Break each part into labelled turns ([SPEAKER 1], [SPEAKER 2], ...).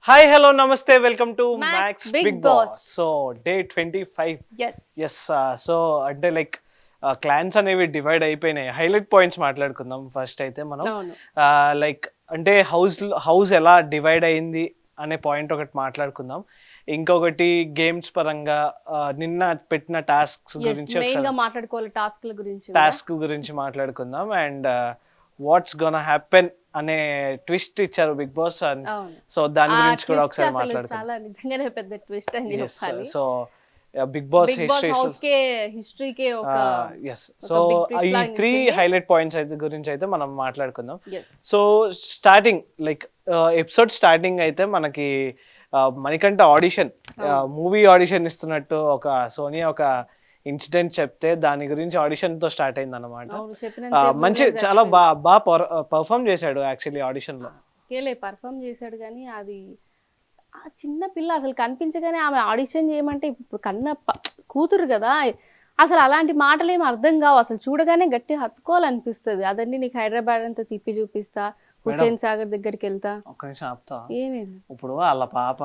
[SPEAKER 1] Hi hello namaste welcome to
[SPEAKER 2] Max
[SPEAKER 1] Max
[SPEAKER 2] Big
[SPEAKER 1] big
[SPEAKER 2] Boss.
[SPEAKER 1] Boss. So day 25.
[SPEAKER 2] Yes.
[SPEAKER 1] Yes. So అంటే like clans అనేవి divide అయిపోయినాయి. Highlight points మాట్లాడుకుందాం first అయితే మనం.
[SPEAKER 2] అవును.
[SPEAKER 1] లైక్ అంటే హౌస్ ఎలా డివైడ్ అయింది అనే పాయింట్ ఒకటి మాట్లాడుకుందాం. ఇంకొకటి గేమ్స్ పరంగా నిన్న పెట్టిన టాస్క్స్
[SPEAKER 2] Yes.
[SPEAKER 1] గురించి
[SPEAKER 2] మెయిన్ గా
[SPEAKER 1] ఒకసారి
[SPEAKER 2] మాట్లాడుకోవాలి టాస్క్ల గురించి కూడా.
[SPEAKER 1] టాస్క్ గురించి మాట్లాడుకుందాం. అండ్ వాట్స్ గోనా హ్యాపెన్ అనే ట్విస్ట్ ఇచ్చారు బిగ్ బాస్.
[SPEAKER 2] అవును.
[SPEAKER 1] సో దాని
[SPEAKER 2] ఆ
[SPEAKER 1] గురించి కూడా
[SPEAKER 2] ట్విస్ట్
[SPEAKER 1] ఒకసారి
[SPEAKER 2] అసలు
[SPEAKER 1] మాట్లాడుకుందాం.
[SPEAKER 2] చాలా నిజంగానే పెద్ద ట్విస్ట్ అని
[SPEAKER 1] ఎస్.
[SPEAKER 2] చెప్పాలి.
[SPEAKER 1] So big boss
[SPEAKER 2] big boss
[SPEAKER 1] history.
[SPEAKER 2] House కే హిస్టరీకే ఒక
[SPEAKER 1] ఎస్.
[SPEAKER 2] ఒక
[SPEAKER 1] సో
[SPEAKER 2] బిగ్ ట్విస్ట్
[SPEAKER 1] ఈ
[SPEAKER 2] లాగా
[SPEAKER 1] 3
[SPEAKER 2] నిలిచింది.
[SPEAKER 1] హైలైట్ పాయింట్స్ అయితే గురించి అయితే మనం మాట్లాడుకుందాం.
[SPEAKER 2] Yes.
[SPEAKER 1] So starting like episode starting అయితే మనకి మణికంఠ ఆడిషన్, మూవీ ఆడిషన్ ఇస్తున్నట్టు ఒక సోనియా ఒక ఇన్సిడెంట్ చెప్తే దాని గురించి ఆడిషన్ తో స్టార్ట్ అయింది అనమాట.
[SPEAKER 2] అవును, చెప్పినంతసేపు
[SPEAKER 1] మంచి
[SPEAKER 2] village
[SPEAKER 1] చాలా
[SPEAKER 2] అయిపోయింది.
[SPEAKER 1] బాగా పర్ఫామ్ చేశాడు యాక్చువల్లీ ఆడిషన్ లో.
[SPEAKER 2] కేలే పర్ఫామ్ చేశాడు కానీ అది ఆ చిన్న పిల్ల అసలు కనిపించగానే ఆమె ఆడిషన్ చేయమంటే ఇప్పుడు కూతురు కదా, అసలు అలాంటి మాటలు ఏమి అర్థం కావు. అసలు చూడగానే గట్టి హత్తుకోవాలనిపిస్తుంది. అదన్నీ నీకు హైదరాబాద్ అంతా తిప్పి చూపిస్తా, హుస్సేన్ సాగర్ దగ్గరికి వెళ్తా.
[SPEAKER 1] ఒక్క నిమిషం ఆపుతా.
[SPEAKER 2] ఏమేమి
[SPEAKER 1] ఇప్పుడు వాళ్ళ పాప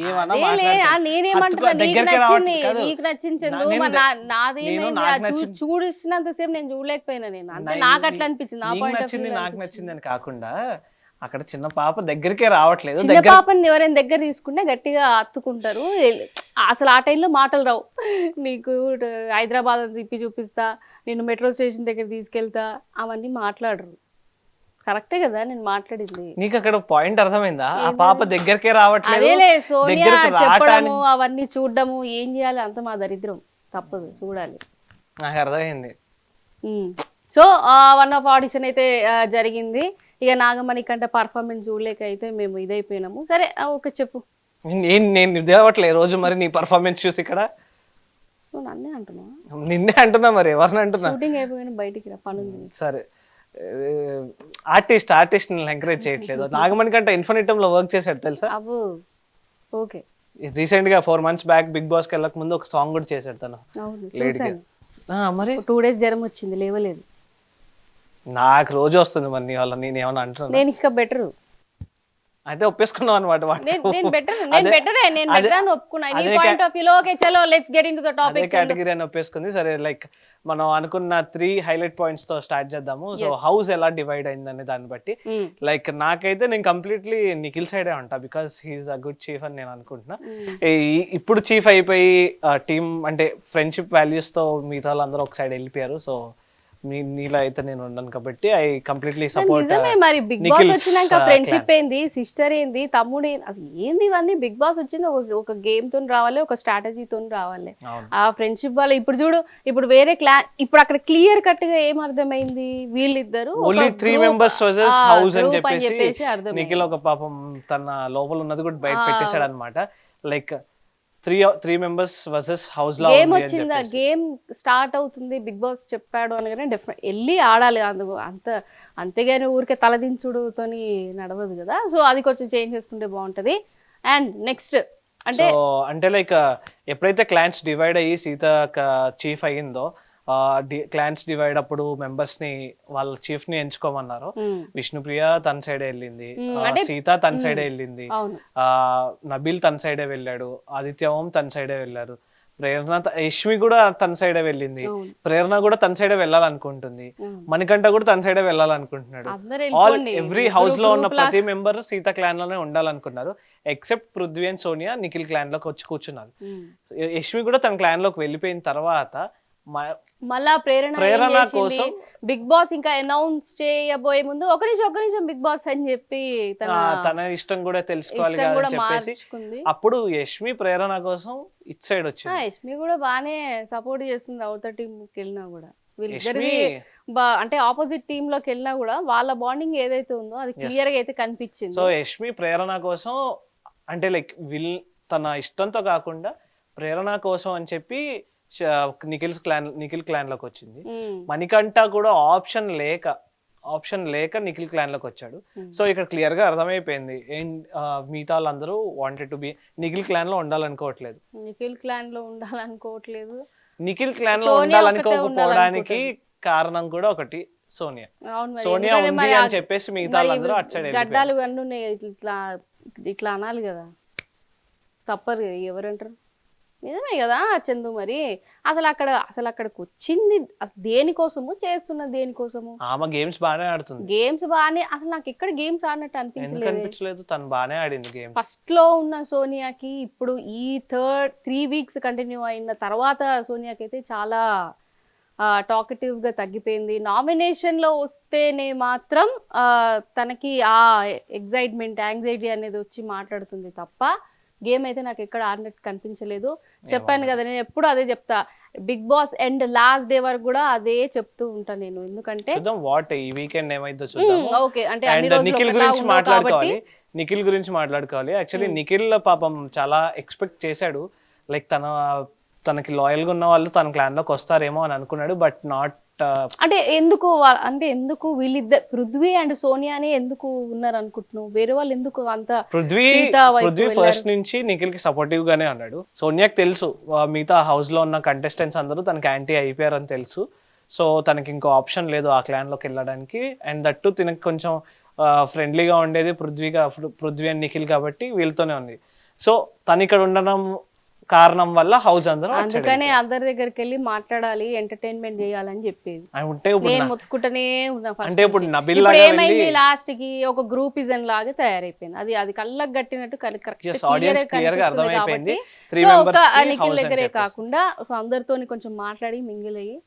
[SPEAKER 1] ఏమన్నా
[SPEAKER 2] అదేలే, నేనేమంటున్నా, నీకు
[SPEAKER 1] దగ్గరికి
[SPEAKER 2] నచ్చింది,
[SPEAKER 1] రావట్లేదు కాదు.
[SPEAKER 2] నీకు నచ్చింది చందు.
[SPEAKER 1] నేను
[SPEAKER 2] మరి
[SPEAKER 1] నేను
[SPEAKER 2] నాదేమైంది?
[SPEAKER 1] నాకు నచ్చింది
[SPEAKER 2] చూడిస్తున్నంతసేపు నేను చూడలేకపోయినా. నేను అంటే
[SPEAKER 1] నై-
[SPEAKER 2] నాకు
[SPEAKER 1] నీ-
[SPEAKER 2] అట్లా అనిపించింది, నా
[SPEAKER 1] నీకు
[SPEAKER 2] పాయింట్ ఆఫ్
[SPEAKER 1] నచ్చింది
[SPEAKER 2] వ్యూ
[SPEAKER 1] నాకు
[SPEAKER 2] అనిపించింది.
[SPEAKER 1] నచ్చింది అని కాకుండా అక్కడ చిన్న పాప దగ్గరికే రావట్లేదు.
[SPEAKER 2] చిన్న
[SPEAKER 1] దగ్గర
[SPEAKER 2] పాపని ఎవరైనా దగ్గర తీసుకుంటే గట్టిగా అత్తుకుంటారు. అసలు ఆ టైంలో మాటలు రావు. నీకు హైదరాబాద్ అంతా తిప్పి చూపిస్తా, నేను మెట్రో స్టేషన్ దగ్గర తీసుకెళ్తా, అవన్నీ మాట్లాడరు. కరెక్టే కదా నేను మాట్లాడింది.
[SPEAKER 1] నీకు అక్కడ పాయింట్ అర్థమైందా? ఆ
[SPEAKER 2] ఏంది?
[SPEAKER 1] పాప దగ్గరికే రావట్లేదు.
[SPEAKER 2] అదేలే, సోనియా
[SPEAKER 1] దగ్గరికి
[SPEAKER 2] చెప్పడము
[SPEAKER 1] రావటానికి
[SPEAKER 2] అవన్నీ చూడడము ఏం చేయాలి, అంత మా దరిద్రం. తప్పదు, చూడాలి.
[SPEAKER 1] నాకు అర్థమైంది.
[SPEAKER 2] సో వన్ ఆఫ్ ఆడిషన్ అయితే జరిగింది. ఇక నాగమణి కంటే పర్ఫార్మెన్స్ చూడలేక అయితే మేము ఇదైపోయినాము. సరే, ఓకే చెప్పు.
[SPEAKER 1] నేను ఇది అవ్వట్లేదు రోజు మరి నీ పర్ఫార్మెన్స్ చూసి ఇక్కడ.
[SPEAKER 2] నువ్వు నన్నే అంటున్నావా?
[SPEAKER 1] నిన్నే అంటున్నా, మరి ఎవరిని అంటున్నా?
[SPEAKER 2] షూటింగ్ అయిపోయిన బయటికి రా, పని ఉంది.
[SPEAKER 1] సరే, ఆర్టిస్ట్ ఎంకరేజ్ చేయట్లేదు. నాగమణి కంటే ఇన్ఫినిటమ్ లో వర్క్ చేశాడు తెలుసా?
[SPEAKER 2] అబ్బో, ఓకే.
[SPEAKER 1] రీసెంట్ గా 4 months బ్యాక్ బిగ్ బాస్ కి వెళ్ళక ముందు ఒక సాంగ్ కూడా చేశాడు తను.
[SPEAKER 2] అవును,
[SPEAKER 1] లేట్ గా.
[SPEAKER 2] చూసాను.
[SPEAKER 1] మరి
[SPEAKER 2] 2 days జ్వరం వచ్చింది, లేవలేదు.
[SPEAKER 1] నాకు రోజు వస్తుంది మరి నీ వల్ల. నేను ఏమన్నా అంటున్నా?
[SPEAKER 2] నేను ఇంకా బెటర్.
[SPEAKER 1] అయితే ఒప్పేసుకున్నావు అనమాట.
[SPEAKER 2] నేను బెటరే అని ఒప్పుకున్నా. నీ పాయింట్ ఆఫ్ వ్యూలో ఓకే, చలో లెట్స్ గెట్ ఇంటు ద
[SPEAKER 1] అదే
[SPEAKER 2] టాపిక్.
[SPEAKER 1] కేటగిరీ అని ఒప్పేసుకుంది. సరే, లైక్ మనం అనుకున్న 3 హైలైట్ పాయింట్స్ తో స్టార్ట్ చేద్దాము. సో హౌస్ ఎలా డివైడ్ అయిందనే దాన్ని బట్టి లైక్ నాకైతే నేను కంప్లీట్లీ నిఖిల్ సైడే ఉంటా. Because he's a good chief అని నేను అనుకుంటున్నా. ఇప్పుడు చీఫ్ అయిపోయి టీమ్ అంటే ఫ్రెండ్షిప్ వాల్యూస్ తో మిగతా వాళ్ళందరూ ఒక సైడ్ వెళ్ళిపోయారు. సో నీలో అయితే నేను ఉన్నాను కాబట్టి ఐ కంప్లీట్లీ సపోర్ట్.
[SPEAKER 2] నిజమే, మరి బిగ్ బాస్ వచ్చినాక ఫ్రెండ్షిప్ ఏంది, సిస్టర్ ఏంది, తమ్ముడు అసలు ఏంది, ఇవన్నీ బిగ్ బాస్ వచ్చింది ఒక గేమ్ తో రావాలి, ఒక స్ట్రాటజీతో రావాలి. ఆ ఫ్రెండ్షిప్ వల్ల ఇప్పుడు చూడు, ఇప్పుడు వేరే ఇప్పుడు అక్కడ క్లియర్ కట్ గా ఏం అర్థమైంది, వీళ్ళిద్దరు
[SPEAKER 1] ఓన్లీ 3 members వర్సెస్ హౌస్ అని
[SPEAKER 2] చెప్పేసి
[SPEAKER 1] చెప్పేసి
[SPEAKER 2] అర్థమైంది.
[SPEAKER 1] నిఖిల్ ఒక పాపం తన లోపల ఉన్నది కూడా బయట పెట్టేశాడు అనమాట. లైక్ 3 members వర్సెస్ హౌస్ లా
[SPEAKER 2] గేమ్
[SPEAKER 1] ఉంది అని
[SPEAKER 2] వచ్చిందా,
[SPEAKER 1] చెప్పేసి.
[SPEAKER 2] గేమ్ స్టార్ట్ అవుతుంది, బిగ్ బాస్ చెప్పాడు అనగానే డెఫినెట్ వెళ్ళి ఆడాలి. అందుకు అంతేగాని ఊరికే తలదించుడుతోని నడవదు కదా. సో అది కొంచెం చేంజ్ చేసుకుంటే బాగుంటది. అండ్ నెక్స్ట్
[SPEAKER 1] అంటే లైక్ ఎప్పుడైతే క్లాన్స్ డివైడ్ అయ్యి సీత చీఫ్ అయ్యిందో, క్లాన్స్ డివైడ్ అప్పుడు మెంబర్స్ ని వాళ్ళ చీఫ్ ని ఎంచుకోమన్నారు. విష్ణుప్రియ తన సైడే వెళ్ళింది, సీత తన సైడే వెళ్ళింది,
[SPEAKER 2] అవును,
[SPEAKER 1] నబీల్ తన సైడే వెళ్ళాడు, ఆదిత్య ఓం తన సైడే వెళ్ళారు, ప్రేరణ యష్మి కూడా తన సైడే వెళ్ళింది,
[SPEAKER 2] అవును.
[SPEAKER 1] ప్రేరణ కూడా తన సైడే వెళ్ళాలనుకుంటుంది, మణికంఠ కూడా తన సైడే వెళ్ళాలనుకుంటున్నాడు.
[SPEAKER 2] అందరూ
[SPEAKER 1] ఆల్
[SPEAKER 2] వెళ్ళిపోండి.
[SPEAKER 1] ఎవ్రీ హౌస్ లో ఉన్న ప్రతి మెంబర్ సీత క్లాన్ లోనే ఉండాలనుకున్నారు. Except Prithvi and Sonia Nikhil clan లోకి వచ్చి కూర్చున్నారు. యష్మి కూడా తన క్లాన్ లోకి వెళ్ళిపోయిన తర్వాత
[SPEAKER 2] మళ్ళా
[SPEAKER 1] ప్రేరణ కోసం
[SPEAKER 2] బిగ్ బాస్ ఇంకా అనౌన్స్ చేయబోయే ముందు ఒక నిమిషం బిగ్ బాస్ అని చెప్పి
[SPEAKER 1] తన ఇష్టం కూడా తెలుసుకోవాలి
[SPEAKER 2] ఇష్టం
[SPEAKER 1] కదా
[SPEAKER 2] కూడా
[SPEAKER 1] అని చెప్పేసి
[SPEAKER 2] మార్చుకుంది.
[SPEAKER 1] అప్పుడు యష్మి ప్రేరణ కోసం ఇటు సైడ్ వచ్చింది.
[SPEAKER 2] యష్మి కూడా బానే సపోర్ట్ చేస్తుంది. అవతల టీం వెళ్ళినా కూడా వీళ్ళిద్దరికి
[SPEAKER 1] యష్మి
[SPEAKER 2] అంటే ఆపోజిట్ టీమ్ లోకి వెళ్ళినా కూడా వాళ్ళ బాండింగ్ ఏదైతే ఉందో అది క్లియర్ గా అయితే కనిపించింది.
[SPEAKER 1] సో యష్మి ప్రేరణ కోసం అంటే లైక్ తన ఇష్టంతో కాకుండా ప్రేరణ కోసం అని చెప్పి నిఖిల్ క్లాన్ లోకి వచ్చింది. మణికంఠ కూడా ఆప్షన్ లేక నిఖిల్ క్లాన్ లోకి వచ్చాడు. సో ఇక్కడ క్లియర్ గా అర్థమైపోయింది మిగతా వాళ్ళందరూ wanted to be Nikhil clan లో ఉండాలనుకోవట్లేదు.
[SPEAKER 2] నిఖిల్ క్లాన్ లో ఉండాలనుకోవట్లేదు.
[SPEAKER 1] నిఖిల్ క్లాన్ లో ఉండాలనుకోకపోవడానికి కారణం కూడా ఒకటి సోనియా. సోనియా ఉంది అని చెప్పేసి మిగతా వాళ్ళందరూ అటు సైడ్
[SPEAKER 2] గడ్డాలు అన్నీ ఉన్నాయి, ఇట్లా ఇట్లా అనాలి కదా, తప్పదు కదా, ఎవరంటారు. నిజమే కదా చందు. మరి అక్కడికి వచ్చింది దేనికోసము, చేస్తున్నది దేనికోసము.
[SPEAKER 1] ఆమె గేమ్స్ బాగానే ఆడుతుంది.
[SPEAKER 2] గేమ్స్ బాగానే, అసలు నాకు ఎక్కడ గేమ్స్ ఆడినట్టు
[SPEAKER 1] ఎందుకు
[SPEAKER 2] అనిపించలేదు.
[SPEAKER 1] అనిపించలేదు? తను బాగానే ఆడింది గేమ్స్.
[SPEAKER 2] ఫస్ట్ లో ఉన్న సోనియాకి ఇప్పుడు ఈ 3 వీక్స్ కంటిన్యూ అయిన తర్వాత సోనియాకి అయితే చాలా టాకటివ్ గా తగ్గిపోయింది. నామినేషన్ లో వస్తేనే మాత్రం తనకి ఆ ఎగ్జైట్మెంట్, యాంగ్జైటీ అనేది వచ్చి మాట్లాడుతుంది తప్ప గేమ్ అయితే నాకు ఎక్కడ ఆడినట్టు కనిపించలేదు. చెప్పాను కదా, నేను ఎప్పుడు అదే చెప్తా. Big boss end last day వరకు కూడా అదే చెప్తూ ఉంటాను నేను. ఎందుకంటే
[SPEAKER 1] వాట్ ఈ వీకెండ్ ఏమైందో చూద్దాం.
[SPEAKER 2] ఓకే, అంటే అన్ని రోజులు
[SPEAKER 1] నిఖిల్
[SPEAKER 2] ఒకలా
[SPEAKER 1] గురించి
[SPEAKER 2] ఉండవు
[SPEAKER 1] మాట్లాడుకోవాలి.
[SPEAKER 2] కాబట్టి.
[SPEAKER 1] నిఖిల్ గురించి మాట్లాడుకోవాలి. యాక్చువల్లీ నిఖిల్ పాపం చాలా ఎక్స్పెక్ట్ చేశాడు, లైక్ తనకి లాయల్ గా ఉన్న వాళ్ళు తన క్లాన్ లోకి వస్తారేమో అని అనుకున్నాడు. But not.
[SPEAKER 2] అంటే ఎందుకు వీళ్ళిద్దరు పృథ్వీ అండ్ సోనియాని ఎందుకు ఉన్నారు అనుకుంటున్నావు? వేరే వాళ్ళు ఎందుకు అంత?
[SPEAKER 1] పృథ్వీ ఫస్ట్ నుంచి నిఖిల్ కి సపోర్టివ్ గానే ఉన్నాడు. సోనియాకి తెలుసు మిగతా హౌస్ లో ఉన్న కంటెస్టెంట్స్ అందరూ తనకి యాంటీ అయిపోయారని తెలుసు. సో తనకి ఇంకో ఆప్షన్ లేదు ఆ క్లాన్ లోకి వెళ్ళడానికి. అండ్ దట్టు తినకి కొంచెం ఫ్రెండ్లీగా ఉండేది పృథ్వీ అండ్ నిఖిల్ కాబట్టి వీళ్ళతోనే ఉంది. సో తను ఇక్కడ ఉండడం కారణం వల్ల హౌస్ అందరూ
[SPEAKER 2] అందుకనే అందరి దగ్గరికి వెళ్ళి మాట్లాడాలి, ఎంటర్టైన్మెంట్ చేయాలని చెప్పేది. నేను మొత్తుకుంటూనే ఉన్నా.
[SPEAKER 1] అంటే ఇప్పుడు
[SPEAKER 2] ఏమైంది లాస్ట్ కి ఒక గ్రూపిజం లాగా తయారైపోయింది. అది కళ్ళకు గట్టినట్టు
[SPEAKER 1] అర్థమైపోయింది.
[SPEAKER 2] నిఖిల్ దగ్గరే కాకుండా అందరితో కొంచెం మాట్లాడి మింగిల్ అయ్యి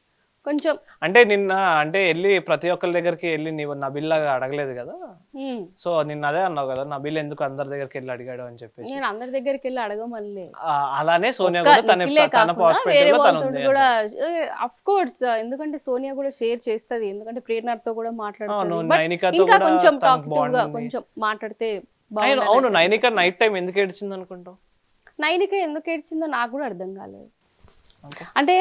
[SPEAKER 2] కొంచెం
[SPEAKER 1] అంటే నిన్న వెళ్ళి ప్రతి ఒక్కరి దగ్గరికి వెళ్ళి నీవు నబిల్ లాగా అడగలేదు కదా. సో నిన్న అదే అన్నావు కదా, నబిల్ ఎందుకు అందరి దగ్గరికి వెళ్ళి అడిగాడు అని చెప్పేసి.
[SPEAKER 2] నేను అందరి దగ్గరికి వెళ్ళి అడగమల్లే.
[SPEAKER 1] అలానే సోనియా కూడా తన పర్స్పెక్టివ్ లో తను ఉంది
[SPEAKER 2] కూడా ఆఫ్ కోర్స్. ఎందుకంటే సోనియా కూడా షేర్ చేస్తది, ఎందుకంటే ప్రేరణతో కూడా మాట్లాడుతుంది. ఇంకా కొంచెం టాకిటివ్ గా కొంచెం మాట్లాడితే బాగుంది.
[SPEAKER 1] అవును, నైనిక నైట్ టైం ఎందుకు ఏడ్చింది అనుకుంటావు?
[SPEAKER 2] నైనిక ఎందుకు ఏడ్చిందో నాకు కూడా అర్థం కాలేదు. అంటే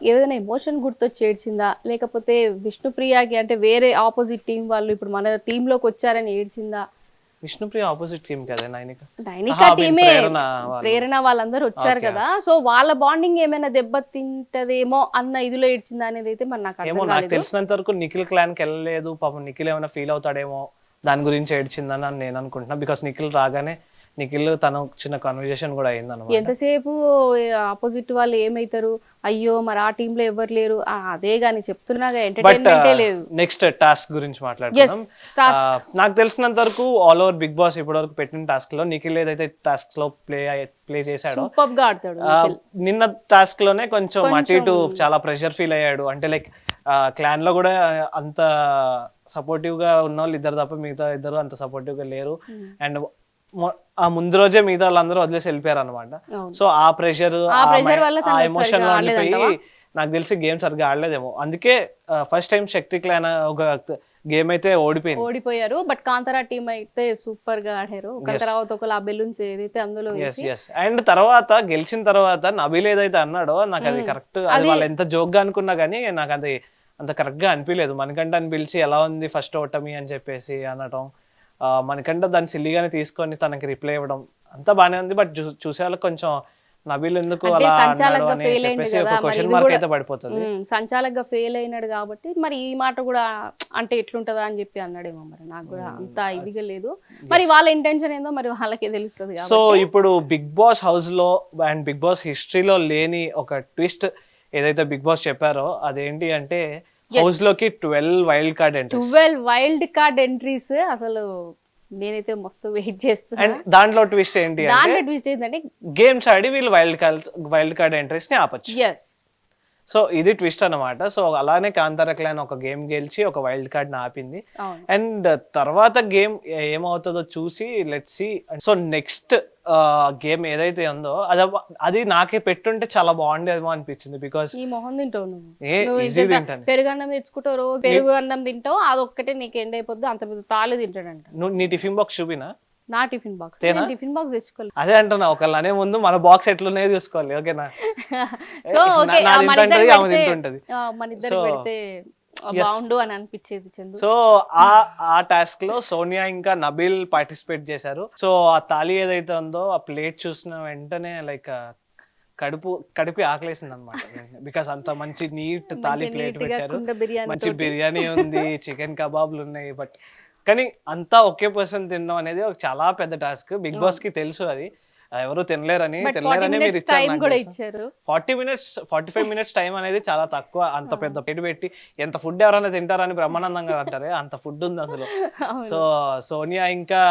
[SPEAKER 2] ఏదైనా ఎమోషన్ గుర్తొచ్చి ఏడ్చిందా, లేకపోతే విష్ణుప్రియకి అంటే వేరే ఆపోజిట్ టీం వాళ్ళు ఇప్పుడు మన టీమ్ లోకి వచ్చారని ఏడ్చిందా?
[SPEAKER 1] విష్ణుప్రియ ఆపోజిట్ టీం కదా నైనిక
[SPEAKER 2] టీమే, ప్రేరణ వాళ్ళందరూ వచ్చారు కదా. సో వాళ్ళ బాండింగ్ ఏమైనా దెబ్బతింటదేమో అన్న ఇదిలో ఏడ్చిందా అనేది అయితే మరి నాకు
[SPEAKER 1] తెలిసినంత వరకు నిఖిల్ క్లాన్ కి వెళ్ళలేదు. పాపం నిఖిల్ ఏమైనా ఫీల్ అవుతాడేమో దాని గురించి ఏడ్చిందని నేను అనుకుంటున్నా. బికాస్ నిఖిల్ రాగానే నిఖిల్ తన చిన్న కాన్వర్జేషన్ కూడా అయింది అన్నమాట.
[SPEAKER 2] ఎంతసేపు ఆపోజిట్ వాళ్ళు ఏమైతారు, అయ్యో మరి ఆ టీమ్ లో ఎవరు లేరు అదే గాని చెప్తున్నాగా, ఎంటర్టైన్మెంటే లేదు.
[SPEAKER 1] నెక్స్ట్ టాస్క్ గురించి మాట్లాడుకుందాం. నాకు తెలిసినంత వరకు ఆల్ ఓవర్ బిగ్ బాస్ ఇప్పటి వరకు పెట్టిన టాస్క్ లో నిఖిల్ ఏదైతే టాస్క్ లో ప్లే చేశాడో
[SPEAKER 2] సూపర్ గా ఆడతాడు.
[SPEAKER 1] నిన్న టాస్క్ లోనే కొంచెం అటు ఇటు చాలా ప్రెషర్ ఫీల్ అయ్యాడు. అంటే లైక్ క్లాన్ లో కూడా అంత సపోర్టివ్ గా ఉన్న వాళ్ళు ఇద్దరు తప్ప మిగతా ఇద్దరు అంత సపోర్టివ్ గా లేరు. అండ్ ఆ ముందు రోజే మిగతా వాళ్ళందరూ వదిలేసి వెళ్ళిపోయారు అనమాట. సో ఆ ప్రెషర్ ఆ ఎమోషన్ లో ఉండిపోయి నాకు తెలిసి గేమ్ సరిగ్గా ఆడలేదేమో. అందుకే ఫస్ట్ టైం శక్తి క్లాన్ ఒక గేమ్ అయితే
[SPEAKER 2] ఓడిపోయారు. బట్ కాంతారా టీం అయితే సూపర్ గా ఆడారు. ఒక తర్వాత ఒక బెలూన్స్ ఏదైతే అందులో
[SPEAKER 1] అండ్ తర్వాత గెలిచిన తర్వాత నబీల్ ఏదైతే అన్నాడో నాకు అది కరెక్ట్. అది వాళ్ళు ఎంత జోక్ గా అనుకున్నా గానీ నాకు అది అంత కరెక్ట్ గా అనిపించలేదు. మనకంటే అని పిలిచి ఎలా ఉంది ఫస్ట్ ఓటమి అని చెప్పేసి అనటం, మనకంటే దాన్ని సిల్లిగానే తీసుకొని తనకి రిప్లై ఇవ్వడం అంతా బానే ఉంది. బట్ చూసే వాళ్ళకి కొంచెం నబీల్ ఎందుకు అలా అన్నాడు అని చెప్పేసి ఒక క్వశ్చన్ మార్క్ అయితే పడిపోతుంది.
[SPEAKER 2] సంచాలకుగా ఫెయిల్ అయినాడు కాబట్టి మరి ఈ మాట కూడా అంటే ఎట్లుంటదా అని చెప్పి అన్నాడేమో. మరి నాకు కూడా అంత ఇదిగా లేదు. మరి వాళ్ళ ఇంటెన్షన్ ఏందో మరి వాళ్ళకే తెలుస్తుంది.
[SPEAKER 1] సో ఇప్పుడు బిగ్ బాస్ హౌస్ లో అండ్ బిగ్ బాస్ హిస్టరీలో లేని ఒక ట్విస్ట్ ఏదైతే బిగ్ బాస్ చెప్పారో అదేంటి అంటే హౌస్ లోకి 12 వైల్డ్
[SPEAKER 2] కార్డ్ ఎంట్రీస్. అసలు నేనైతే మస్తు వెయిట్ చేస్తున్నా.
[SPEAKER 1] దాంట్లో ట్విస్ట్ ఏంటంటే గేమ్స్ ఆడి వీళ్ళు వైల్డ్ కార్డ్ ఎంట్రీస్ ని ఆపొచ్చు. సో ఇది ట్విస్ట్ అన్నమాట. సో అలానే కాంతారా క్లాన్ ఒక గేమ్ గెలిచి ఒక వైల్డ్ కార్డ్ ని ఆపింది. అండ్ తర్వాత గేమ్ ఏమవుతుందో చూసి let's see. So next game ఏదైతే ఉందో అది నాకే పెట్టుంటే చాలా బాగుండేమో అనిపించింది. బికాస్
[SPEAKER 2] ఈ మొహం తింటావు నువ్వు, పెరుగు అన్నం తెచ్చుకుంటావు, రోజు పెరుగు అన్నం తింటావు, అదొక్కటే నీకు ఎండ్ అయిపోద్ది. అంత పెద్ద తాళి తింటాడంట.
[SPEAKER 1] నువ్వు నీ టిఫిన్ బాక్స్ చూపినా?
[SPEAKER 2] నా టిఫిన్ బాక్స్ తెచ్చుకోవాలి.
[SPEAKER 1] అదే అంటున్నా, ఒకళ్ళు అనే ముందు మన బాక్స్ ఎట్లున్నాయో చూసుకోవాలి. ఓకేనా?
[SPEAKER 2] మన ఇద్దరు పెడితే బాగుండు అని అనిపించేది చందు.
[SPEAKER 1] సో ఆ టాస్క్ లో సోనియా ఇంకా నబీల్ పార్టిసిపేట్ చేశారు. సో ఆ తాళి ఏదైతే ఉందో ఆ ప్లేట్ చూసిన వెంటనే లైక్ కడిపి ఆకలేసింది అనమాట. బికాస్ అంత మంచి నీట్ తాళి ప్లేట్ పెట్టారు, మంచి బిర్యానీ ఉంది, చికెన్ కబాబ్లు ఉన్నాయి. బట్ కానీ అంతా ఒకే పర్సన్ తినడం అనేది ఒక చాలా పెద్ద టాస్క్. బిగ్ బాస్ కి తెలుసు అది ఎవరు తినలేరని
[SPEAKER 2] బట్ 40
[SPEAKER 1] మీరు
[SPEAKER 2] మినిట్స్
[SPEAKER 1] ఇచ్చారు
[SPEAKER 2] టైం
[SPEAKER 1] నాకు
[SPEAKER 2] కూడా
[SPEAKER 1] తెలుసు.
[SPEAKER 2] ఇచ్చారు.
[SPEAKER 1] 40 మినిట్స్ 45 మినిట్స్ టైం అనేది చాలా తక్కువ. అంత పెద్ద పేరు పెట్టి ఎంత ఫుడ్ ఎవరైనా తింటారని బ్రహ్మానందం గారు అంటారే అంత ఫుడ్ ఉంది అందులో. సో
[SPEAKER 2] అవును.
[SPEAKER 1] సోనియా ఇంకా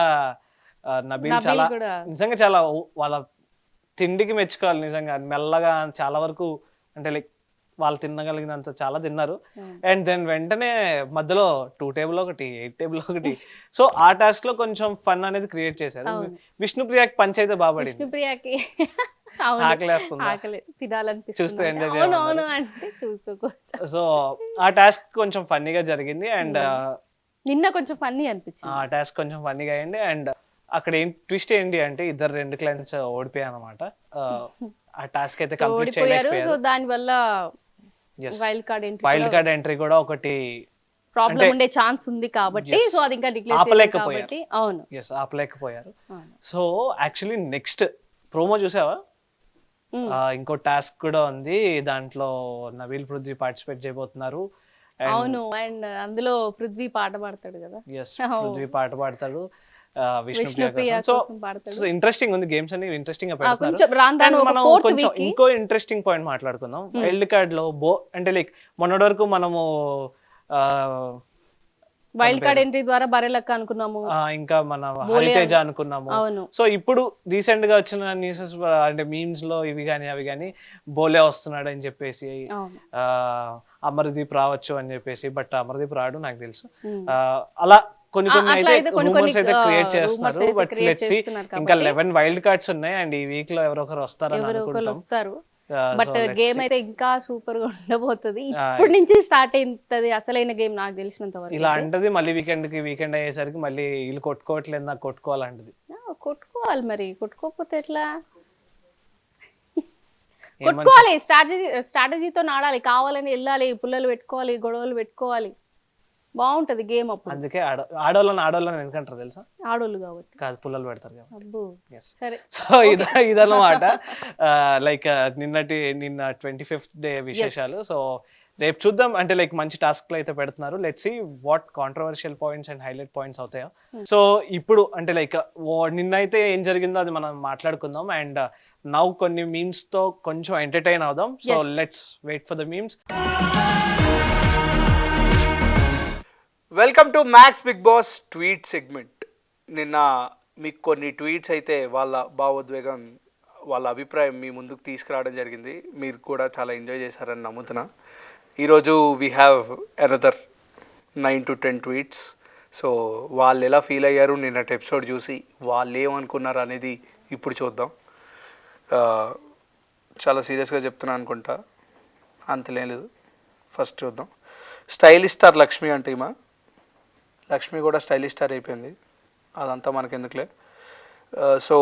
[SPEAKER 1] నబీల్
[SPEAKER 2] నబీల్
[SPEAKER 1] చాలా
[SPEAKER 2] కూడా
[SPEAKER 1] నిజంగా చాలా వాళ్ళ తిండికి మెచ్చుకోవాలి నిజంగా. మెల్లగా చాలా వరకు అంటే లైక్ వాళ్ళు తినగలిగినంత చాలా తిన్నారు.
[SPEAKER 2] అవును.
[SPEAKER 1] అండ్ దెన్ వెంటనే మధ్యలో 2 టేబుల్ ఒకటి, 8 టేబుల్ ఒకటి. సో ఆ టాస్క్ లో కొంచెం ఫన్ అనేది క్రియేట్ చేశారు.
[SPEAKER 2] అవును.
[SPEAKER 1] విష్ణుప్రియకి పంచ్ అయితే బాగా పడింది.
[SPEAKER 2] విష్ణుప్రియకి అవును.
[SPEAKER 1] ఆకలేస్తుందా
[SPEAKER 2] ఆకలి
[SPEAKER 1] చూస్తూ
[SPEAKER 2] తినాలనిపిస్తుంది.
[SPEAKER 1] ఎంజాయ్
[SPEAKER 2] అవును
[SPEAKER 1] చేయమన్నారు.
[SPEAKER 2] అవును అంటే చూసుకోకూడదు.
[SPEAKER 1] సో ఆ టాస్క్ కొంచెం ఫన్నీగా జరిగింది. అండ్
[SPEAKER 2] నిన్న కొంచెం ఫన్నీ
[SPEAKER 1] ఆ
[SPEAKER 2] అనిపించింది.
[SPEAKER 1] టాస్క్ కొంచెం ఫన్నీగా అయింది. అండ్ అక్కడ ఏం ట్విస్ట్ ఏంటి అంటే ఇద్దరు 2 క్లయింట్స్ ఓడిపోయారు అనమాట. ఆ టాస్క్ అయితే కంప్లీట్
[SPEAKER 2] ఓడిపోయారు. సో
[SPEAKER 1] చేయలేకపోయారు.
[SPEAKER 2] దాని వల్ల
[SPEAKER 1] ఎస్
[SPEAKER 2] వైల్డ్ కార్డ్ ఎంట్రీ
[SPEAKER 1] వైల్డ్
[SPEAKER 2] కూడా
[SPEAKER 1] కార్డ్ ఎంట్రీ కూడా ఒకటి
[SPEAKER 2] ప్రాబ్లం
[SPEAKER 1] అంటే
[SPEAKER 2] ఉండే ఛాన్స్ ఉంది కాబట్టి
[SPEAKER 1] yes,
[SPEAKER 2] సో అది ఇంకా డిక్లేర్ చేయలేదు
[SPEAKER 1] ఆపలేకపోయారు.
[SPEAKER 2] కాబట్టి అవును.
[SPEAKER 1] ఎస్ ఆపలేకపోయారు.
[SPEAKER 2] అవును.
[SPEAKER 1] సో యాక్చువల్లీ నెక్స్ట్ ప్రోమో చూసావా?
[SPEAKER 2] ఉమ్.
[SPEAKER 1] ఇంకో టాస్క్ కూడా ఉంది. దాంట్లో నవీల్ పృథ్వీ పార్టిసిపేట్ చేయబోతున్నారు. అండ్
[SPEAKER 2] అవును అండ్ అందులో పృథ్వీ పాట పాడతాడు కదా.
[SPEAKER 1] ఎస్ పృథ్వీ పాట పాడతాడు విష్ణుప్రియ
[SPEAKER 2] విష్ణుప్రియ
[SPEAKER 1] కోసం. సో
[SPEAKER 2] కోసం పాడతాడు.
[SPEAKER 1] ఇంట్రెస్టింగ్ ఉంది. గేమ్స్ అన్ని ఇంట్రెస్టింగ్ గా పెడతారు.
[SPEAKER 2] కొంచెం రాను
[SPEAKER 1] అండ్
[SPEAKER 2] రాను ఒక
[SPEAKER 1] మనం
[SPEAKER 2] ఫోర్త్
[SPEAKER 1] కొంచెం
[SPEAKER 2] వీక్ కి
[SPEAKER 1] ఇంకో ఇంట్రెస్టింగ్ పాయింట్ మాట్లాడుకుందాం. వైల్డ్ కార్డ్ లో అంటే లైక్ మొన్నటి వరకు మనము ఆ,
[SPEAKER 2] వైల్డ్ కార్డ్ ఎంట్రీ ద్వారా బరెలక్క అనుకున్నాము.
[SPEAKER 1] ఇంకా మన
[SPEAKER 2] బోలే
[SPEAKER 1] హరితేజ అనుకున్నాము.
[SPEAKER 2] అవును.
[SPEAKER 1] సో ఇప్పుడు రీసెంట్ గా వచ్చిన న్యూసెస్ అంటే మీమ్స్ లో ఇవి కానీ అవి కానీ బోలే వస్తున్నాడు అని చెప్పేసి,
[SPEAKER 2] అవును.
[SPEAKER 1] అమర్దీప్ రావచ్చు అని చెప్పేసి. బట్ అమర్దీప్ రాడు నాకు తెలుసు.
[SPEAKER 2] ఉమ్.
[SPEAKER 1] అలా కొన్ని కొన్ని
[SPEAKER 2] అట్లా
[SPEAKER 1] అయితే
[SPEAKER 2] అయితే కొన్ని
[SPEAKER 1] రూమర్స్ అయితే క్రియేట్
[SPEAKER 2] రూమర్స్
[SPEAKER 1] చేస్తున్నారు.
[SPEAKER 2] అయితే
[SPEAKER 1] బట్
[SPEAKER 2] క్రియేట్
[SPEAKER 1] లెట్స్ సి
[SPEAKER 2] చేస్తున్నారు
[SPEAKER 1] ఇంకా
[SPEAKER 2] కాబట్టి
[SPEAKER 1] 11 వైల్డ్ కార్డ్స్ ఉన్నాయి. అండ్ ఈ వీక్ లో ఎవరో ఒకరు వస్తారని
[SPEAKER 2] ఎవరు ఒకరు
[SPEAKER 1] అనుకుంటాం.
[SPEAKER 2] వస్తారు.
[SPEAKER 1] So
[SPEAKER 2] but
[SPEAKER 1] let's
[SPEAKER 2] game
[SPEAKER 1] see.
[SPEAKER 2] అయితే ఇంకా సూపర్ గా ఉండబోతుంది. ఇప్పటి నుంచి స్టార్ట్ అయింది అసలైన గేమ్ నాకు తెలిసినంత వరకు.
[SPEAKER 1] ఇలా అంటది మళ్ళీ వీకెండ్ అయ్యేసరికి మళ్ళీ వీళ్ళు కొట్టుకోవట్లేదు నాకు కొట్టుకోవాలంటది.
[SPEAKER 2] కొట్టుకోవాలి మరి కొట్టుకోకపోతే ఎట్లా?
[SPEAKER 1] ఏం మనిషి?
[SPEAKER 2] కొట్టుకోవాలి. స్ట్రాటజీతో ఆడాలి. కావాలని వెళ్ళాలి, పుల్లలు పెట్టుకోవాలి, గొడవలు పెట్టుకోవాలి. బాగుంటది గేమ్ అప్పుడు.
[SPEAKER 1] అందుకే ఆడోళ్ళని ఎందుకంటారు తెలుసా?
[SPEAKER 2] ఆడోళ్ళు కాబట్టి
[SPEAKER 1] కాదు పుల్లలు పెడతారు కాబట్టి.
[SPEAKER 2] అబ్బో
[SPEAKER 1] ఎస్.
[SPEAKER 2] సరే.
[SPEAKER 1] సో ఇదన్నమాట లైక్ నిన్న 25th డే విశేషాలు. సో రేపు చూద్దాం. అంటే లైక్ మంచి టాస్క్లు అయితే పెడుతున్నారు. Let's see what controversial points and highlight points అవుతాయో. సో ఇప్పుడు అంటే లైక్ నిన్నైతే ఏం జరిగిందో అది మనం మాట్లాడుకుందాం. అండ్ నౌ కొన్ని మీమ్స్ తో కొంచెం ఎంటర్టైన్ అవుదాం. So
[SPEAKER 2] Yes.
[SPEAKER 1] Let's wait for the memes.
[SPEAKER 3] Welcome to Max big boss tweet segment. నిన్న మీకు కొన్ని ట్వీట్స్ అయితే వాళ్ళ భావోద్వేగం వాళ్ళ అభిప్రాయం మీ ముందుకు తీసుకురావడం జరిగింది. మీరు కూడా చాలా ఎంజాయ్ చేశారని నమ్ముతున్నా. ఈరోజు we have another 9 to 10 tweets. So వాళ్ళు ఎలా ఫీల్ అయ్యారు నిన్నటి ఎపిసోడ్ చూసి, వాళ్ళు ఏమనుకున్నారు అనేది ఇప్పుడు చూద్దాం. చాలా సీరియస్గా చెప్తున్నా అనుకుంటా, అంతలేం లేదు. ఫస్ట్ చూద్దాం. స్టైలిష్ స్టార్ లక్ష్మి అంటే ఈమె లక్ష్మి కూడా స్టైలిష్ స్టార్ అయిపోయింది. అదంతా మనకెందుకులే. సో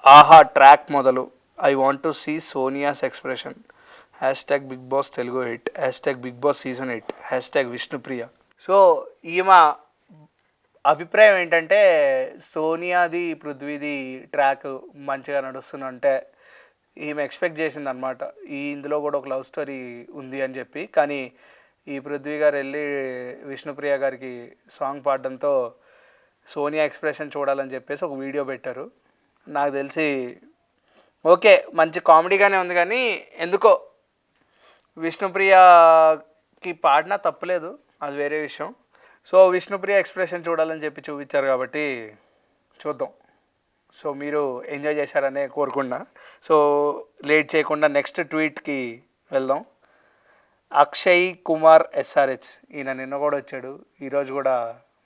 [SPEAKER 3] ఆహా ట్రాక్ మొదలు I want to see Sonia's expression #big boss Telugu 8 #big boss season 8 #Vishnupriya. So ఈమె అభిప్రాయం ఏంటంటే సోనియాది పృథ్వీది ట్రాక్ మంచిగా నడుస్తుందంటే ఈమె ఎక్స్పెక్ట్ చేసింది అనమాట. ఇందులో కూడా ఒక లవ్ స్టోరీ ఉంది అని చెప్పి. కానీ ఈ పృథ్వీ గారు వెళ్ళి విష్ణుప్రియ గారికి సాంగ్ పాడడంతో సోనియా ఎక్స్ప్రెషన్ చూడాలని చెప్పేసి ఒక వీడియో పెట్టారు. నాకు తెలిసి ఓకే మంచి కామెడీగానే ఉంది, కానీ ఎందుకో విష్ణుప్రియకి పాడినా తప్పలేదు, అది వేరే విషయం. సో విష్ణుప్రియ ఎక్స్ప్రెషన్ చూడాలని చెప్పి చూపించారు కాబట్టి చూద్దాం. సో మీరు ఎంజాయ్ చేశారనే కోరుకున్నా. సో లేట్ చేయకుండా నెక్స్ట్ ట్వీట్కి వెళ్దాం. అక్షయ్ కుమార్ SRH ఈయన నిన్న కూడా వచ్చాడు, ఈరోజు కూడా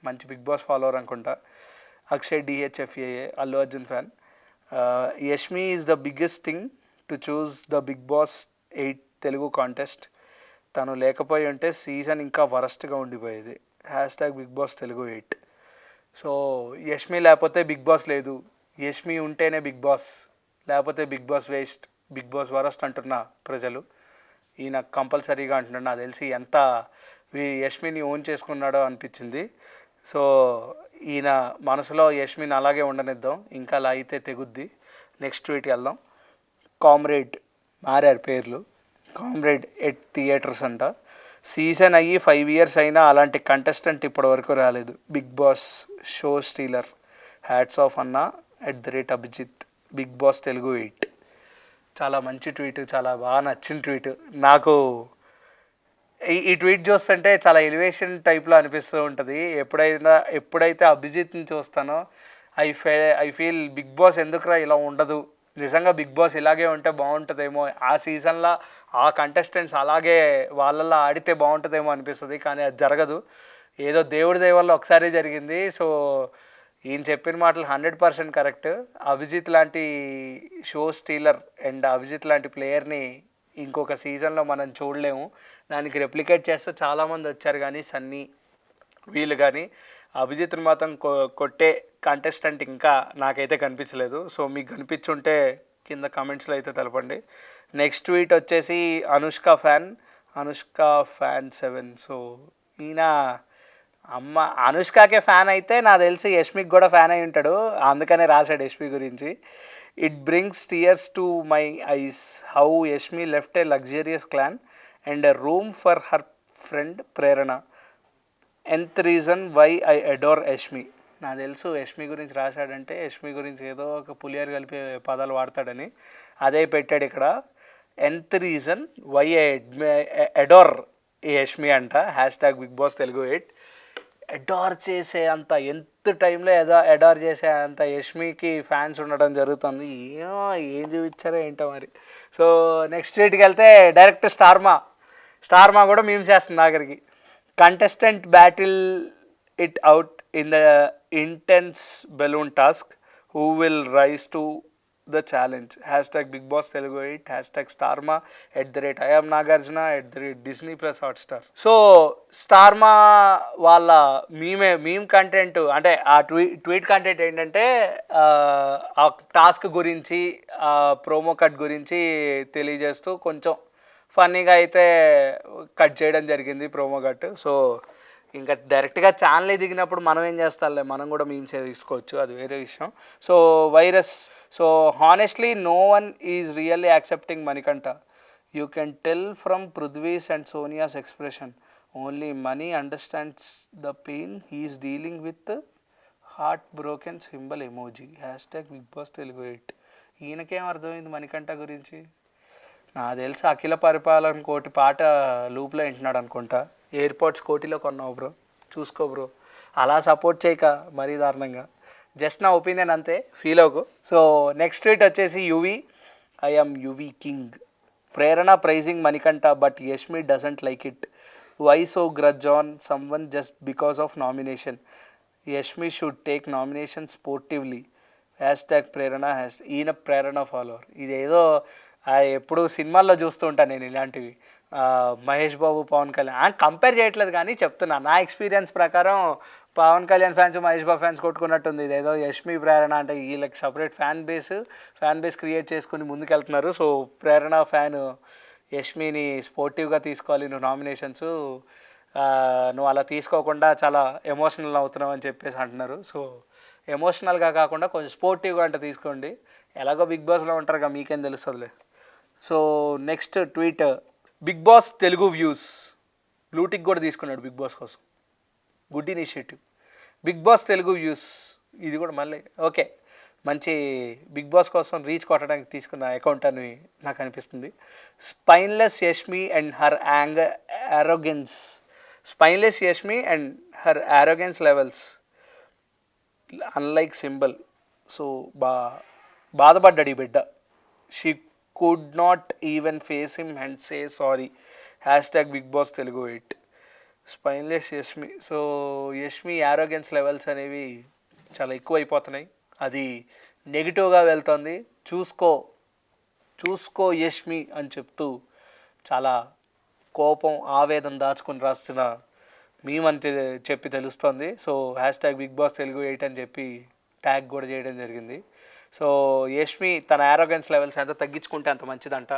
[SPEAKER 3] మంచి బిగ్ బాస్ ఫాలోవర్ అనుకుంటా. Akshay DHFAA Allu Arjun fan. Yashmi is the biggest thing to choose the big boss 8 Telugu contest. తను లేకపోయి ఉంటే సీజన్ ఇంకా వరస్ట్గా ఉండిపోయేది. #Big boss Telugu 8. So Yashmi లేకపోతే బిగ్ బాస్ లేదు, యష్మి ఉంటేనే బిగ్ బాస్, లేకపోతే big boss waste, big boss worst అంటున్న ప్రజలు. ఈయన కంపల్సరీగా అంటున్నాడు. నాకు తెలిసి ఎంత యష్మిని ఓన్ చేసుకున్నాడో అనిపించింది. సో ఈయన మనసులో యష్మిని అలాగే ఉండనిద్దాం, ఇంకా అలా అయితే తెగుద్ది. నెక్స్ట్ ట్వీట్కి వెళ్దాం. కామ్రేడ్ మారారు పేర్లు, కామ్రేడ్ @థియేటర్స్ అంట. సీజన్ అయ్యి 5 years అయినా అలాంటి కంటెస్టెంట్ ఇప్పటివరకు రాలేదు. Big boss show stealer, hats off అన్న @అభిజిత్, బిగ్ బాస్ తెలుగు 8. చాలా మంచి ట్వీట్, చాలా బాగా నచ్చిన ట్వీట్ నాకు. ఈ ట్వీట్ చూస్తుంటే చాలా ఎలివేషన్ టైప్లో అనిపిస్తూ ఉంటుంది. ఎప్పుడైతే అభిజిత్ని చూస్తానో ఐ ఫీల్ బిగ్ బాస్ ఎందుకురా ఇలా ఉండదు, నిజంగా బిగ్ బాస్ ఇలాగే ఉంటే బాగుంటుందేమో, ఆ సీజన్లో ఆ కంటెస్టెంట్స్ అలాగే వాళ్ళల్లో ఆడితే బాగుంటుందేమో అనిపిస్తుంది. కానీ అది జరగదు, ఏదో దేవుడి దయ వల్ల ఒకసారి జరిగింది. సో ఈయన చెప్పిన మాటలు 100% కరెక్ట్. అభిజిత్ లాంటి షో స్టీలర్ అండ్ అభిజిత్ లాంటి ప్లేయర్ని ఇంకొక సీజన్లో మనం చూడలేము. దానికి రెప్లికేట్ చేస్తూ చాలామంది వచ్చారు, కానీ సన్నీ వీళ్ళు కానీ అభిజిత్ని మాత్రం కొట్టే కంటెస్టెంట్ ఇంకా నాకైతే కనిపించలేదు. సో మీకు కనిపించుంటే కింద కమెంట్స్లో అయితే తెలపండి. నెక్స్ట్ ట్వీట్ వచ్చేసి అనుష్క ఫ్యాన్ 7. సో ఈయన అనుష్కకే ఫ్యాన్ అయితే నాకు తెలిసి యష్మికి కూడా ఫ్యాన్ అయి ఉంటాడు, అందుకనే రాశాడు యష్మి గురించి. It brings tears to my eyes how Yashmi left a luxurious clan and a room for her friend Prerana. nth reason why I adore Yashmi. నాకు తెలుసు యష్మి గురించి రాశాడంటే యష్మి గురించి ఏదో ఒక పులియర్ కలిపే పదాలు వాడతాడని, అదే పెట్టాడు ఇక్కడ. nth reason why I adore Yashmi అంట. #Big boss Telugu 8. అడార్ చేసే అంత ఎంత టైంలో అడార్ చేసే అంత యష్మికి ఫ్యాన్స్ ఉండడం జరుగుతుంది. ఏం చూపించారో ఏంటో మరి. సో నెక్స్ట్ ట్వీట్కి వెళ్తే డైరెక్ట్ స్టార్మా కూడా మీమ్స్ చేస్తుంది ఆఖరికి. Contestant battle it out in the intense balloon task, who will rise to the challenge. #Big boss Telugu 8, #Star Maa, @IAM Nagarjuna, @Disney+ Hotstar. So Star Maa వాళ్ళ మీమ్ కంటెంట్ అంటే ఆ ట్వీట్ కంటెంట్ ఏంటంటే ఆ టాస్క్ గురించి, ప్రోమో కట్ గురించి తెలియజేస్తూ కొంచెం ఫన్నీగా అయితే కట్ చేయడం జరిగింది ప్రోమో కట్. సో ఇంకా డైరెక్ట్గా ఛానల్ దిగినప్పుడు మనం ఏం చేస్తాంలే, మనం కూడా మీమ్స్ తీసుకోవచ్చు, అది వేరే విషయం. So virus. So honestly no one is really accepting Manikanta. You can tell from Prithvi's and Sonia's expression. Only Mani understands the pain he's dealing with heart broken symbol emoji. #Big boss Telugu 8. ఈయనకేం అర్థమైంది మణికంఠ గురించి? నాకు తెలుసు అఖిల పరిపాలన కోటి పాట లూప్లో వింటున్నాడు అనుకుంటా. ఎయిర్పోర్ట్స్ కోటిలో కొన్నావు బ్రో, చూసుకో బ్రో, అలా సపోర్ట్ చేయక మరీ దారుణంగా. జస్ట్ నా ఒపీనియన్ అంతే, ఫీల్ అవ్వకు. సో నెక్స్ట్ ట్వీట్ వచ్చేసి I'm Yuvi king. Prerana praising Manikanta but Yashmi doesn't like it. Why so grudge on someone just because of nomination. Yashmi should take nomination sportively. #Prerana. ఈయన ప్రేరణ ఫాలోవర్. ఇదేదో ఎప్పుడు సినిమాల్లో చూస్తూ ఉంటాను నేను ఇలాంటివి. మహేష్ బాబు, పవన్ కళ్యాణ్ కంపేర్ చేయట్లేదు కానీ చెప్తున్నా, నా ఎక్స్పీరియన్స్ ప్రకారం పవన్ కళ్యాణ్ ఫ్యాన్స్ మహేష్ బాబు ఫ్యాన్స్ కొట్టుకున్నట్టుంది. ఇదేదో యష్మి ప్రేరణ అంటే వీళ్ళకి సపరేట్ ఫ్యాన్ బేస్ క్రియేట్ చేసుకుని ముందుకెళ్తున్నారు. సో ప్రేరణ ఫ్యాన్ యష్మిని స్పోర్టివ్గా తీసుకోవాలి, నువ్వు నామినేషన్స్ నువ్వు అలా తీసుకోకుండా చాలా ఎమోషనల్ అవుతున్నావు అని చెప్పేసి అంటున్నారు. సో ఎమోషనల్గా కాకుండా కొంచెం స్పోర్టివ్గా అంటే తీసుకోండి, ఎలాగో బిగ్ బాస్లో ఉంటారుగా, మీకేం తెలుస్తుందిలే. So next tweet big boss Telugu views. Blue tick కూడా తీసుకున్నాడు బిగ్ బాస్ కోసం, good initiative. Big boss Telugu views ఇది కూడా మళ్ళీ ఓకే, మంచి బిగ్ బాస్ కోసం రీచ్ కొట్టడానికి తీసుకున్న అకౌంట్ అని నాకు అనిపిస్తుంది. Spineless Yashmi and her arrogance levels unlike symbol. So బాధపడ్డాడు ఈ బిడ్డ. She could not even face him and say sorry. #Big boss Telugu 8. Spineless Yashmi. So Yashmi arrogance levels అనేవి చాలా ఎక్కువ అయిపోతున్నాయి, అది నెగిటివ్గా వెళ్తుంది. చూసుకో యష్మి అని చెప్తూ చాలా కోపం, ఆవేదన దాచుకుని రాస్తున్న మేమని చెప్పి తెలుస్తుంది. సో #బిగ్ బాస్ తెలుగు 8 అని చెప్పి ట్యాగ్ కూడా చేయడం జరిగింది. సో యష్మి తన యారోగెన్స్ లెవెల్స్ ఎంత తగ్గించుకుంటే అంత మంచిదంట.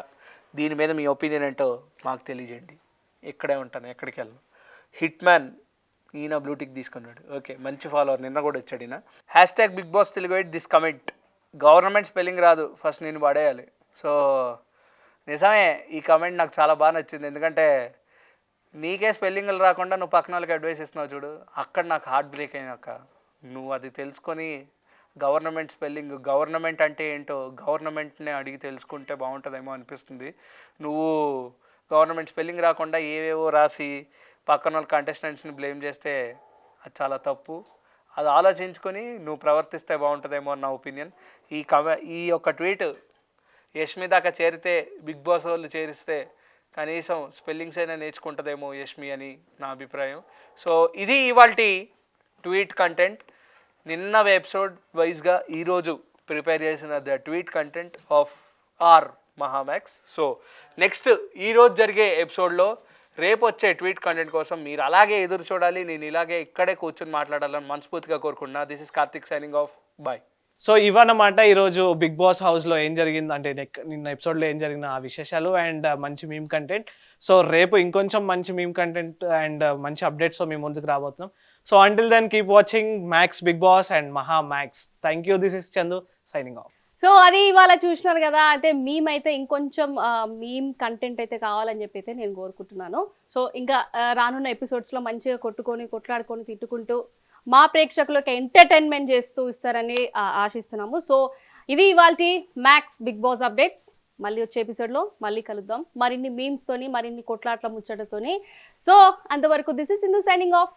[SPEAKER 3] దీని మీద మీ ఒపీనియన్ ఏంటో మాకు తెలియజేయండి. ఇక్కడే ఉంటాను, ఎక్కడికి వెళ్ళను. హిట్ మ్యాన్ ఈయన బ్లూటిక్ తీసుకున్నాడు, ఓకే, మంచి ఫాలోవర్, నిన్న కూడా వచ్చాడు ఈయన. #Big boss Telugu 8 this comment. Government spelling రాదు, ఫస్ట్ నేను పడేయాలి. సో నిజమే, ఈ కమెంట్ నాకు చాలా బాగా నచ్చింది. ఎందుకంటే నీకే స్పెల్లింగ్లు రాకుండా నువ్వు పక్కన వాళ్ళకి అడ్వైస్ ఇస్తున్నావు చూడు, అక్కడ నాకు హార్ట్ బ్రేక్ అయినాక నువ్వు అది తెలుసుకొని గవర్నమెంట్ స్పెల్లింగ్, గవర్నమెంట్ అంటే ఏంటో గవర్నమెంట్నే అడిగి తెలుసుకుంటే బాగుంటుందేమో అనిపిస్తుంది. నువ్వు గవర్నమెంట్ స్పెల్లింగ్ రాకుండా ఏవేవో రాసి పక్కన వాళ్ళ కంటెస్టెంట్స్ని బ్లేమ్ చేస్తే అది చాలా తప్పు. అది ఆలోచించుకొని నువ్వు ప్రవర్తిస్తే బాగుంటుందేమో అన్న ఒపీనియన్. ఈ యొక్క ట్వీట్ యష్మి దాకా చేరితే, బిగ్ బాస్ వాళ్ళు చేరిస్తే కనీసం స్పెల్లింగ్స్ అయినా నేర్చుకుంటుందేమో యష్మి అని నా అభిప్రాయం. సో ఇది ఇవాల్టి ట్వీట్ కంటెంట్. నిన్న ఎపిసోడ్ వైజ్గా ఈరోజు ప్రిపేర్ చేసిన the tweet content of our Maha Max. So next ఈరోజు జరిగే ఎపిసోడ్లో రేపు వచ్చే ట్వీట్ కంటెంట్ కోసం మీరు అలాగే ఎదురు చూడాలి. నేను ఇలాగే ఇక్కడే కూర్చొని మాట్లాడాలని మనస్ఫూర్తిగా కోరుకుంటున్నా. This is Karthik signing off. Bye.
[SPEAKER 1] So ఇవన్నమాట ఈరోజు బిగ్ బాస్ హౌస్లో ఏం జరిగింది అంటే నిన్న ఎపిసోడ్లో ఏం జరిగిన ఆ విశేషాలు అండ్ మంచి మీమ్ కంటెంట్. సో రేపు ఇంకొంచెం మంచి మీమ్ కంటెంట్ అండ్ మంచి అప్డేట్స్తో మేము ముందుకు రాబోతున్నాం. So until then keep watching Max big boss and Maha Max. Thank you. This is Chandu signing off.
[SPEAKER 2] So అది ఇవాళ చూసినారు కదా, అయితే మీమ్ అయితే ఇంకొంచెం మీమ్ కంటెంట్ అయితే కావాలని చెప్పి అయితే నేను కోరుకుంటున్నాను. సో ఇంకా రానున్న ఎపిసోడ్స్లో మంచిగా కొట్లాడుకొని తిట్టుకుంటూ మా ప్రేక్షకులకు ఎంటర్టైన్మెంట్ చేస్తూ ఇస్తారని ఆశిస్తున్నాము. సో ఇవి ఇవాల్టి మ్యాక్స్ బిగ్ బాస్ అప్డేట్స్. మళ్ళీ వచ్చే ఎపిసోడ్లో మళ్ళీ కలుద్దాం మరిన్ని మీమ్స్తోని, మరిన్ని కొట్లాట్ల ముచ్చటతోని. సో అంతవరకు this is Sindhu signing off.